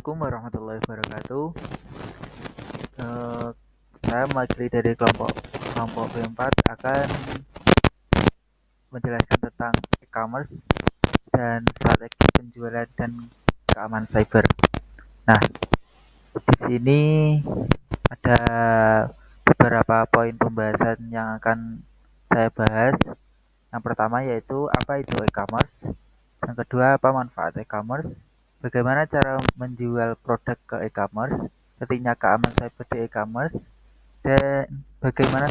Assalamualaikum warahmatullahi wabarakatuh. Eh, saya mewakili dari kelompok kelompok B4 akan menjelaskan tentang e-commerce dan strategi penjualan dan keamanan cyber. Nah, di sini ada beberapa poin pembahasan yang akan saya bahas. Yang pertama yaitu apa itu e-commerce. Yang kedua, apa manfaat e-commerce? Bagaimana cara menjual produk ke e-commerce? Pentingnya keamanan cyber di e-commerce dan bagaimana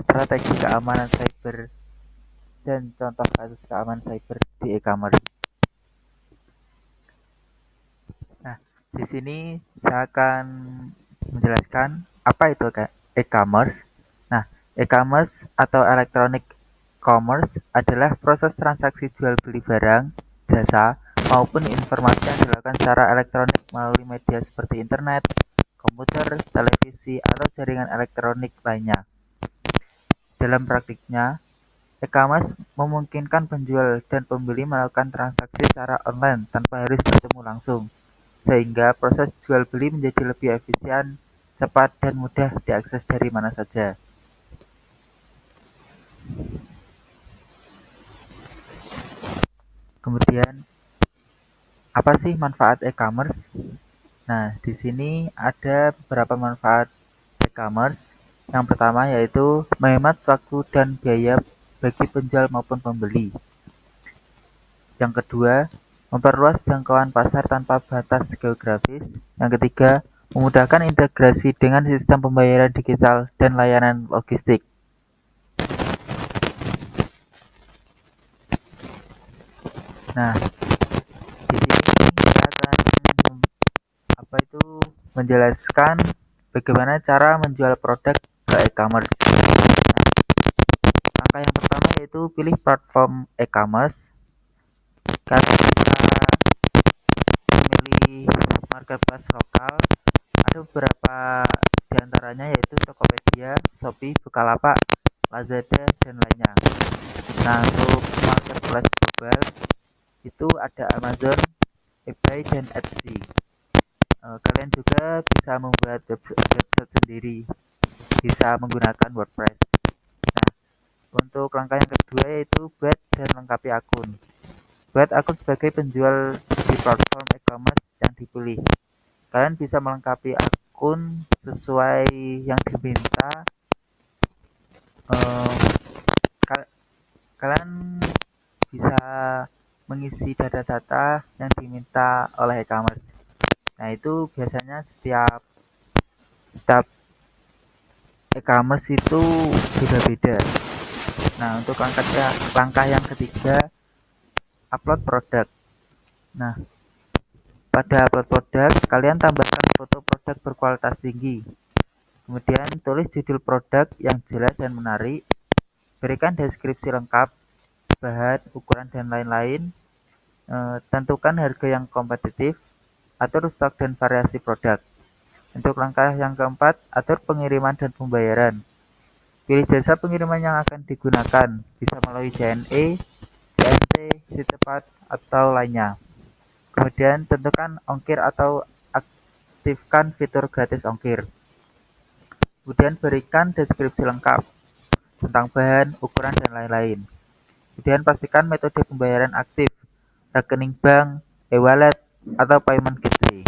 strategi keamanan cyber dan contoh kasus keamanan cyber di e-commerce. Nah, di sini saya akan menjelaskan apa itu e-commerce. Nah, e-commerce atau electronic commerce adalah proses transaksi jual beli barang, jasa, maupun informasi yang dilakukan secara elektronik melalui media seperti internet, komputer, televisi, atau jaringan elektronik lainnya. Dalam praktiknya, e-commerce memungkinkan penjual dan pembeli melakukan transaksi secara online tanpa harus bertemu langsung, sehingga proses jual beli menjadi lebih efisien, cepat, dan mudah diakses dari mana saja. Kemudian, apa sih manfaat e-commerce? Nah, di sini ada beberapa manfaat e-commerce. Yang pertama yaitu menghemat waktu dan biaya bagi penjual maupun pembeli. Yang kedua, memperluas jangkauan pasar tanpa batas geografis. Yang ketiga, memudahkan integrasi dengan sistem pembayaran digital dan layanan logistik. Nah, di sini kita akan menjelaskan bagaimana cara menjual produk ke e-commerce. Nah, langkah yang pertama yaitu pilih platform e-commerce. Kalian bisa memilih marketplace lokal. Ada beberapa diantaranya yaitu Tokopedia, Shopee, Bukalapak, Lazada, dan lainnya. Nah, untuk marketplace global itu ada Amazon, eBay, dan Etsy. Kalian juga bisa membuat website sendiri, bisa menggunakan WordPress. Nah, untuk langkah yang kedua yaitu buat dan lengkapi akun. Buat akun sebagai penjual di platform e-commerce yang dipilih. Kalian bisa melengkapi akun sesuai yang diminta. Kalian bisa mengisi data-data yang diminta oleh e-commerce. Nah, itu biasanya setiap e-commerce itu beda-beda. Nah, untuk langkah yang ketiga, upload produk. Nah, pada upload produk, kalian tambahkan foto produk berkualitas tinggi. Kemudian tulis judul produk yang jelas dan menarik. Berikan deskripsi lengkap, bahan, ukuran, dan lain-lain. Tentukan harga yang kompetitif. Atur stok dan variasi produk. Untuk langkah yang keempat, atur pengiriman dan pembayaran. Pilih jasa pengiriman yang akan digunakan, bisa melalui JNE, JNT, Cepat, atau lainnya. Kemudian tentukan ongkir atau aktifkan fitur gratis ongkir. Kemudian berikan deskripsi lengkap tentang bahan, ukuran, dan lain-lain. Kemudian pastikan metode pembayaran aktif, rekening bank, e-wallet, atau payment gateway.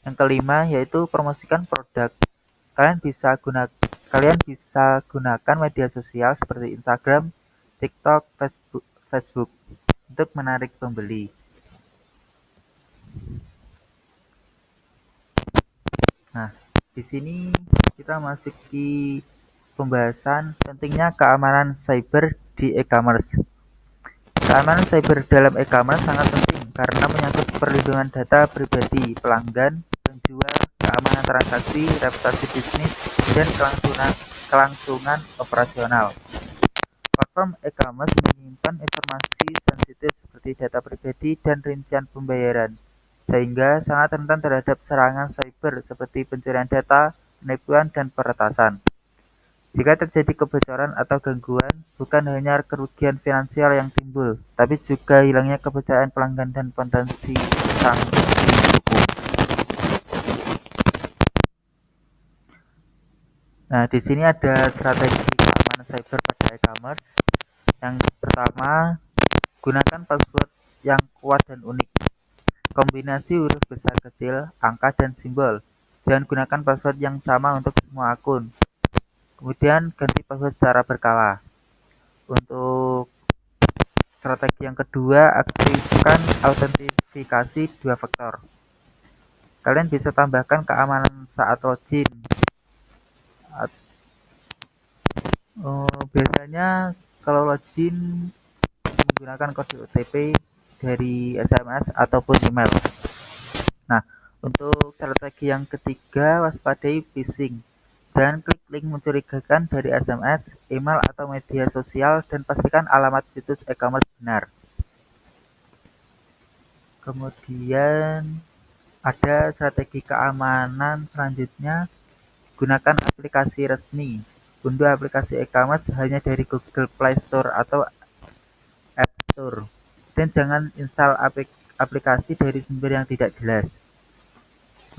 Yang kelima yaitu promosikan produk. Kalian bisa gunakan media sosial seperti Instagram, TikTok, Facebook untuk menarik pembeli. Nah, di sini kita masuki pembahasan pentingnya keamanan cyber di e-commerce. Keamanan cyber dalam e-commerce sangat penting karena menyangkut perlindungan data pribadi pelanggan, penjual, keamanan transaksi, reputasi bisnis, dan kelangsungan operasional. Platform e-commerce menyimpan informasi sensitif seperti data pribadi dan rincian pembayaran, sehingga sangat rentan terhadap serangan cyber seperti pencurian data, penipuan, dan peretasan. Jika terjadi kebocoran atau gangguan, bukan hanya kerugian finansial yang timbul, tapi juga hilangnya kepercayaan pelanggan dan potensi sanksi hukum. Nah, di sini ada strategi keamanan cyber pada e-commerce. Yang pertama, gunakan password yang kuat dan unik. Kombinasi huruf besar kecil, angka, dan simbol. Jangan gunakan password yang sama untuk semua akun. Kemudian ganti password secara berkala. Untuk strategi yang kedua, aktifkan autentifikasi dua faktor. Kalian bisa tambahkan keamanan saat login. Biasanya kalau login menggunakan kode OTP dari SMS ataupun email. Nah, untuk strategi yang ketiga, waspadai phishing. Jangan klik link mencurigakan dari SMS, email, atau media sosial, dan pastikan alamat situs e-commerce benar. Kemudian ada strategi keamanan selanjutnya, gunakan aplikasi resmi. Unduh aplikasi e-commerce hanya dari Google Play Store atau App Store. Dan jangan install aplikasi dari sumber yang tidak jelas.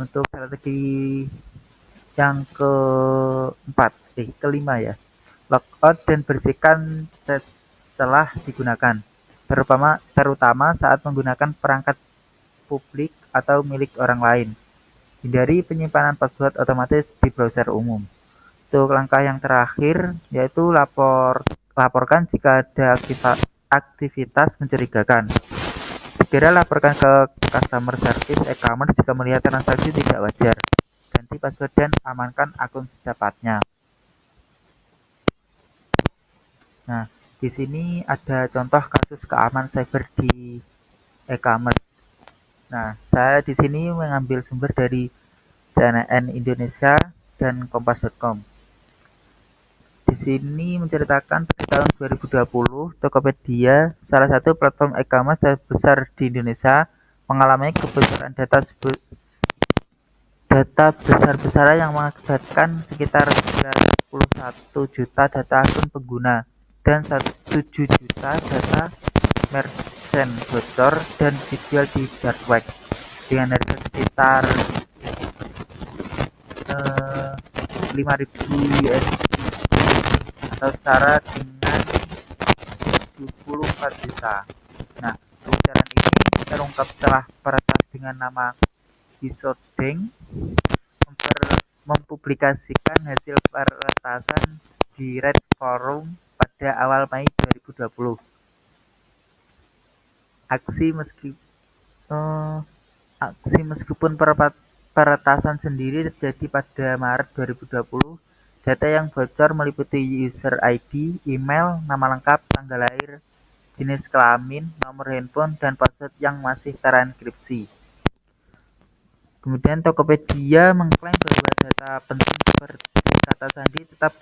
Untuk strategi yang kelima ya, logout dan bersihkan setelah digunakan, terutama saat menggunakan perangkat publik atau milik orang lain. Hindari penyimpanan password otomatis di browser umum. Untuk langkah yang terakhir, yaitu laporkan jika ada aktivitas mencurigakan. Segera laporkan ke customer service e-commerce jika melihat transaksi tidak wajar. Ganti password dan amankan akun secepatnya. Nah, di sini ada contoh kasus keamanan cyber di e-commerce. Nah, saya di sini mengambil sumber dari CNN Indonesia dan Kompas.com. Di sini menceritakan pada tahun 2020, Tokopedia, salah satu platform e-commerce terbesar di Indonesia, mengalami kebocoran data besar-besaran yang mengakibatkan sekitar 91 juta data akun pengguna dan 7 juta data merchant bocor dan dijual di dark web dengan harga sekitar 5.000 USD atau setara dengan 74 juta. Nah, kebocoran ini terungkap setelah peretas dengan nama Isodeng mempublikasikan hasil peretasan di Red Forum pada awal Mei 2020. Aksi meskipun peretasan sendiri terjadi pada Maret 2020, data yang bocor meliputi user ID, email, nama lengkap, tanggal lahir, jenis kelamin, nomor handphone, dan password yang masih terenkripsi. Kemudian Tokopedia mengklaim bahwa data penting seperti kata sandi tetap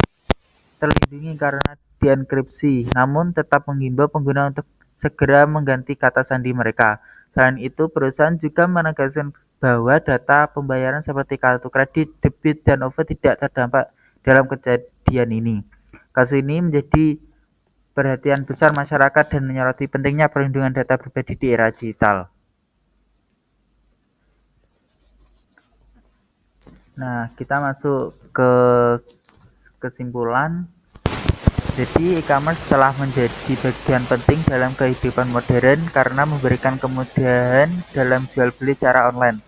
terlindungi karena dienkripsi, namun tetap menghimbau pengguna untuk segera mengganti kata sandi mereka. Selain itu, perusahaan juga menegaskan bahwa data pembayaran seperti kartu kredit, debit, dan OVO tidak terdampak dalam kejadian ini. Kasus ini menjadi perhatian besar masyarakat dan menyoroti pentingnya perlindungan data pribadi di era digital. Nah, kita masuk ke kesimpulan. Jadi, e-commerce telah menjadi bagian penting dalam kehidupan modern karena memberikan kemudahan dalam jual beli secara online,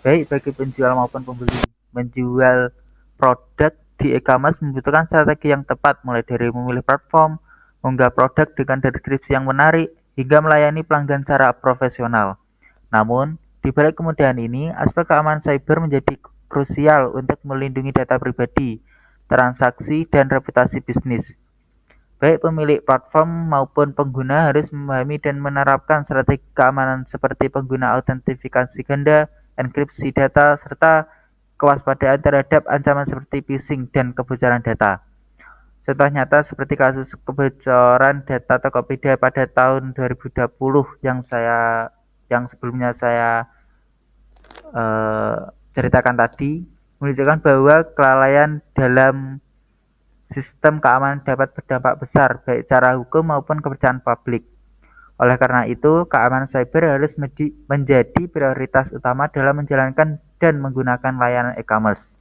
baik bagi penjual maupun pembeli. Menjual produk di e-commerce membutuhkan strategi yang tepat, mulai dari memilih platform, mengunggah produk dengan deskripsi yang menarik, hingga melayani pelanggan secara profesional. Namun, di balik kemudahan ini, aspek keamanan cyber menjadi krusial untuk melindungi data pribadi, transaksi, dan reputasi bisnis. Baik pemilik platform maupun pengguna harus memahami dan menerapkan strategi keamanan seperti pengguna autentifikasi ganda, enkripsi data, serta kewaspadaan terhadap ancaman seperti phishing dan kebocoran data. Contoh nyata seperti kasus kebocoran data Tokopedia pada tahun 2020 yang sebelumnya saya ceritakan tadi menunjukkan bahwa kelalaian dalam sistem keamanan dapat berdampak besar baik secara hukum maupun kepercayaan publik. Oleh karena itu, keamanan cyber harus menjadi prioritas utama dalam menjalankan dan menggunakan layanan e-commerce.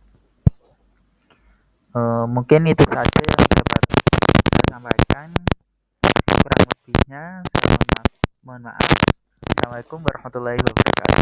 Mungkin itu saja yang dapat saya sampaikan. Kurang lebihnya saya mohon maaf. Assalamualaikum warahmatullahi wabarakatuh.